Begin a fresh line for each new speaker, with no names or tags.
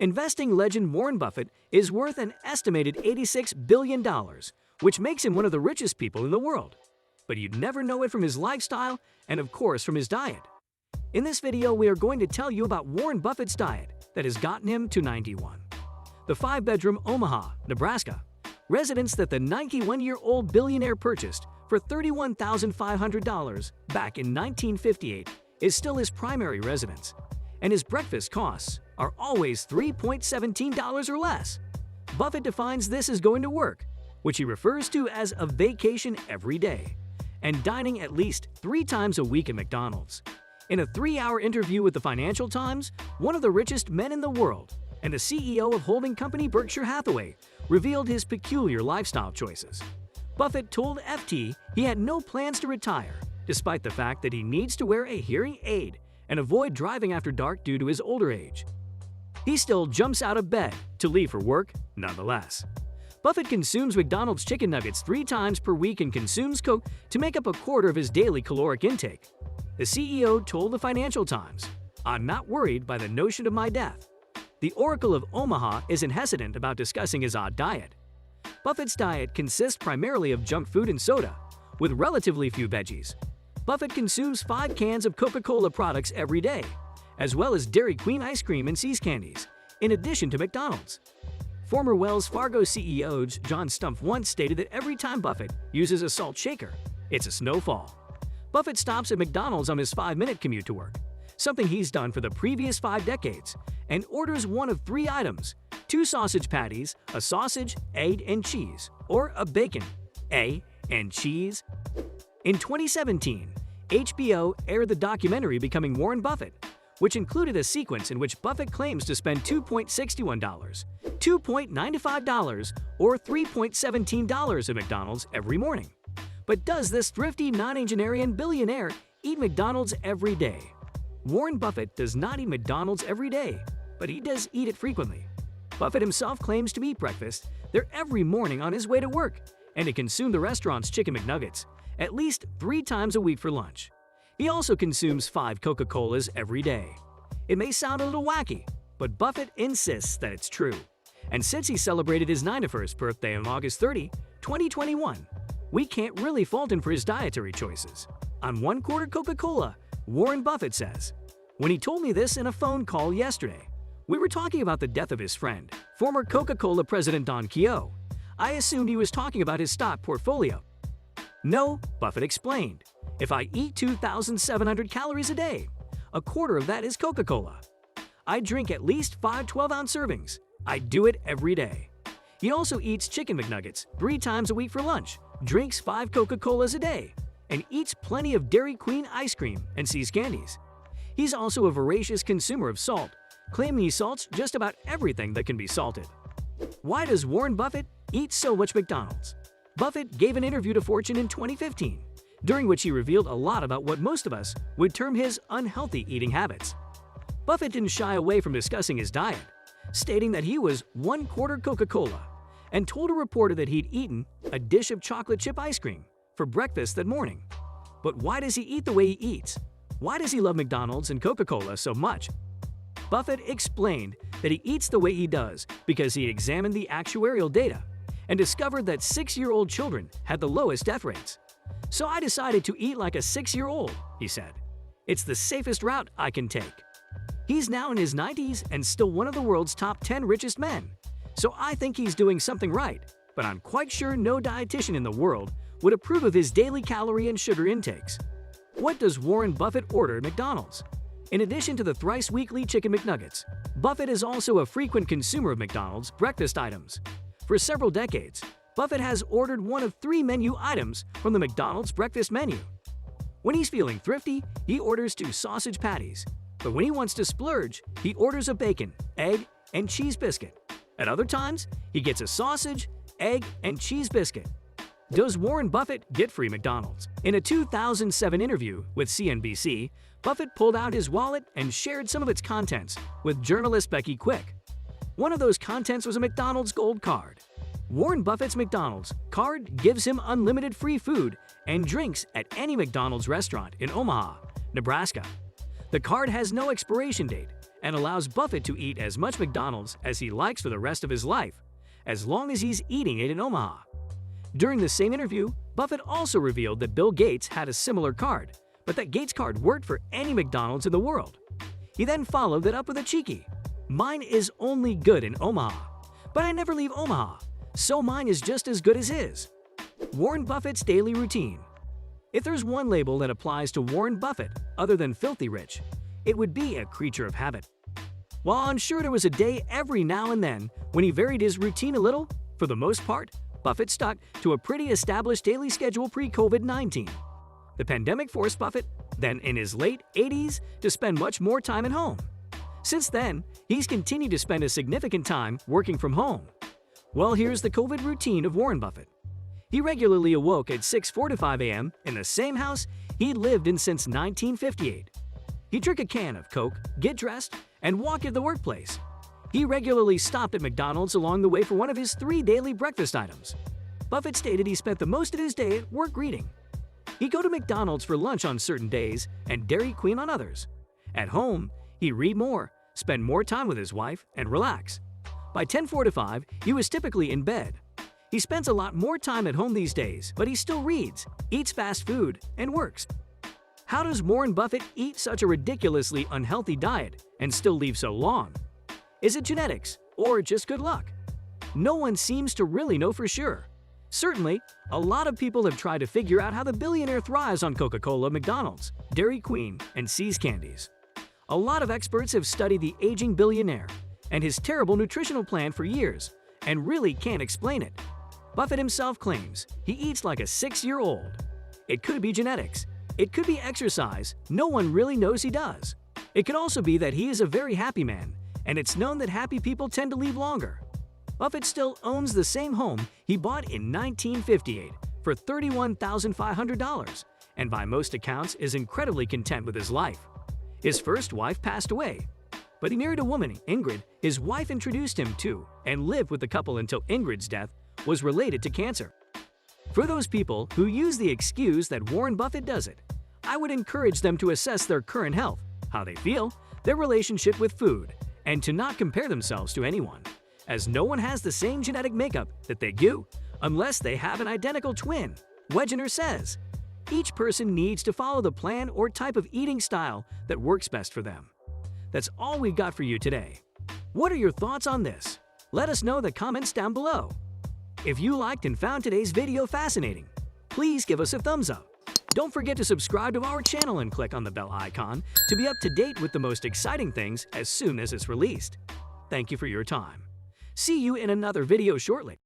Investing legend Warren Buffett is worth an estimated $86 billion, which makes him one of the richest people in the world. But you'd never know it from his lifestyle and, of course, from his diet. In this video, we are going to tell you about Warren Buffett's diet that has gotten him to 91. The 5-bedroom Omaha, Nebraska, residence that the 91-year-old billionaire purchased for $31,500 back in 1958 is still his primary residence, and his breakfast costs are always $3.17 or less. Buffett defines this as going to work, which he refers to as a vacation every day, and dining at least 3 times a week at McDonald's. In a 3-hour interview with the Financial Times, one of the richest men in the world and the CEO of holding company Berkshire Hathaway revealed his peculiar lifestyle choices. Buffett told FT he had no plans to retire, despite the fact that he needs to wear a hearing aid and avoid driving after dark due to his older age. He still jumps out of bed to leave for work, nonetheless. Buffett consumes McDonald's chicken nuggets 3 times per week and consumes Coke to make up a quarter of his daily caloric intake. The CEO told the Financial Times, "I'm not worried by the notion of my death." The Oracle of Omaha isn't hesitant about discussing his odd diet. Buffett's diet consists primarily of junk food and soda, with relatively few veggies. Buffett consumes 5 cans of Coca-Cola products every day, as well as Dairy Queen ice cream and See's candies, in addition to McDonald's. Former Wells Fargo CEO John Stumpf once stated that every time Buffett uses a salt shaker, it's a snowfall. Buffett stops at McDonald's on his 5-minute commute to work, something he's done for the previous 5 decades, and orders one of 3 items: 2 sausage patties, a sausage, egg, and cheese, or a bacon, egg, and cheese. In 2017, HBO aired the documentary Becoming Warren Buffett, which included a sequence in which Buffett claims to spend $2.61, $2.95, or $3.17 at McDonald's every morning. But does this thrifty nonagenarian billionaire eat McDonald's every day? Warren Buffett does not eat McDonald's every day, but he does eat it frequently. Buffett himself claims to eat breakfast there every morning on his way to work, and to consume the restaurant's chicken McNuggets at least 3 times a week for lunch. He also consumes 5 Coca-Colas every day. It may sound a little wacky, but Buffett insists that it's true. And since he celebrated his 91st birthday on August 30, 2021, we can't really fault him for his dietary choices. On 1/4 Coca-Cola, Warren Buffett says, "When he told me this in a phone call yesterday, we were talking about the death of his friend, former Coca-Cola president Don Keough. I assumed he was talking about his stock portfolio." "No," Buffett explained. "If I eat 2,700 calories a day, a quarter of that is Coca-Cola. I drink at least 5 12-ounce servings. I do it every day." He also eats chicken McNuggets 3 times a week for lunch, drinks 5 Coca-Colas a day, and eats plenty of Dairy Queen ice cream and See's candies. He's also a voracious consumer of salt, claiming he salts just about everything that can be salted. Why does Warren Buffett eat so much McDonald's? Buffett gave an interview to Fortune in 2015, during which he revealed a lot about what most of us would term his unhealthy eating habits. Buffett didn't shy away from discussing his diet, stating that he was 1/4 Coca-Cola, and told a reporter that he'd eaten a dish of chocolate chip ice cream for breakfast that morning. But why does he eat the way he eats? Why does he love McDonald's and Coca-Cola so much? Buffett explained that he eats the way he does because he examined the actuarial data and discovered that 6-year-old children had the lowest death rates. "So I decided to eat like a 6-year-old, he said. "It's the safest route I can take." He's now in his 90s and still one of the world's top 10 richest men. So I think he's doing something right, but I'm quite sure no dietitian in the world would approve of his daily calorie and sugar intakes. What does Warren Buffett order at McDonald's? In addition to the thrice-weekly chicken McNuggets, Buffett is also a frequent consumer of McDonald's breakfast items. For several decades, Buffett has ordered one of 3 menu items from the McDonald's breakfast menu. When he's feeling thrifty, he orders 2 sausage patties, but when he wants to splurge, he orders a bacon, egg, and cheese biscuit. At other times, he gets a sausage, egg, and cheese biscuit. Does Warren Buffett get free McDonald's? In a 2007 interview with CNBC, Buffett pulled out his wallet and shared some of its contents with journalist Becky Quick. One of those contents was a McDonald's Gold Card. Warren Buffett's McDonald's card gives him unlimited free food and drinks at any McDonald's restaurant in Omaha, Nebraska. The card has no expiration date and allows Buffett to eat as much McDonald's as he likes for the rest of his life, as long as he's eating it in Omaha. During the same interview, Buffett also revealed that Bill Gates had a similar card, but that Gates' card worked for any McDonald's in the world. He then followed that up with a cheeky, "Mine is only good in Omaha, but I never leave Omaha, so mine is just as good as his." Warren Buffett's daily routine. If there's one label that applies to Warren Buffett other than filthy rich, it would be a creature of habit. While I'm sure there was a day every now and then when he varied his routine a little, for the most part, Buffett stuck to a pretty established daily schedule pre-COVID-19. The pandemic forced Buffett, then in his late 80s, to spend much more time at home. Since then, he's continued to spend a significant time working from home. Well, here's the COVID routine of Warren Buffett. He regularly awoke at 6:45 a.m. in the same house he'd lived in since 1958. He'd drink a can of Coke, get dressed, and walk to the workplace. He regularly stopped at McDonald's along the way for one of his 3 daily breakfast items. Buffett stated he spent the most of his day at work reading. He'd go to McDonald's for lunch on certain days and Dairy Queen on others. At home, he'd read more, spend more time with his wife, and relax. By 10:45, he was typically in bed. He spends a lot more time at home these days, but he still reads, eats fast food, and works. How does Warren Buffett eat such a ridiculously unhealthy diet and still live so long? Is it genetics or just good luck? No one seems to really know for sure. Certainly, a lot of people have tried to figure out how the billionaire thrives on Coca-Cola, McDonald's, Dairy Queen, and See's candies. A lot of experts have studied the aging billionaire and his terrible nutritional plan for years and really can't explain it. Buffett himself claims he eats like a 6-year-old. It could be genetics. It could be exercise. No one really knows he does. It could also be that he is a very happy man, and it's known that happy people tend to live longer. Buffett still owns the same home he bought in 1958 for $31,500, and by most accounts is incredibly content with his life. His first wife passed away, but he married a woman, Ingrid, his wife introduced him to, and lived with the couple until Ingrid's death was related to cancer. For those people who use the excuse that Warren Buffett does it, I would encourage them to assess their current health, how they feel, their relationship with food, and to not compare themselves to anyone, as no one has the same genetic makeup that they do, unless they have an identical twin. Wegener says, each person needs to follow the plan or type of eating style that works best for them. That's all we've got for you today. What are your thoughts on this? Let us know in the comments down below. If you liked and found today's video fascinating, please give us a thumbs up. Don't forget to subscribe to our channel and click on the bell icon to be up to date with the most exciting things as soon as it's released. Thank you for your time. See you in another video shortly.